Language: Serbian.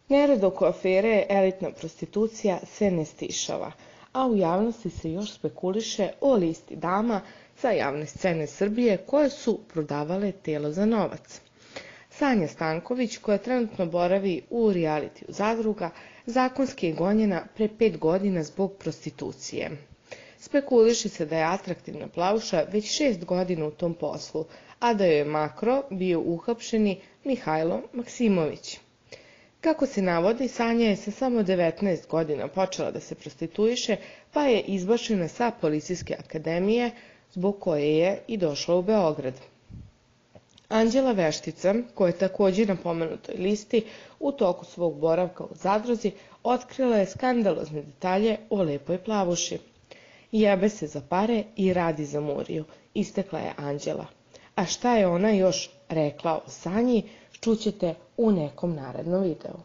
Nered oko afere elitna prostitucija se ne stišava, a u javnosti se još spekuliše o listi dama sa javne scene Srbije koje su prodavale telo za novac. Sanja Stanković, koja trenutno boravi u realitiju Zadruga, zakonski je gonjena pre 5 godina zbog prostitucije. Spekuliše se da je atraktivna plavuša već 6 godina u tom poslu, a da joj je makro bio uhapšeni Mihajlo Maksimović. Kako se navodi, Sanja je sa samo 19 godina počela da se prostituiše, pa je izbačena sa policijske akademije, zbog koje je i došla u Beograd. Anđela Veštica, koja je također na pomenutoj listi, u toku svog boravka u Zadruzi otkrila je skandalozne detalje o lepoj plavuši. Jebe se za pare i radi za Muriju, istekla je Anđela. A šta je ona još rekla o Sanji, čućete u nekom narednom videu.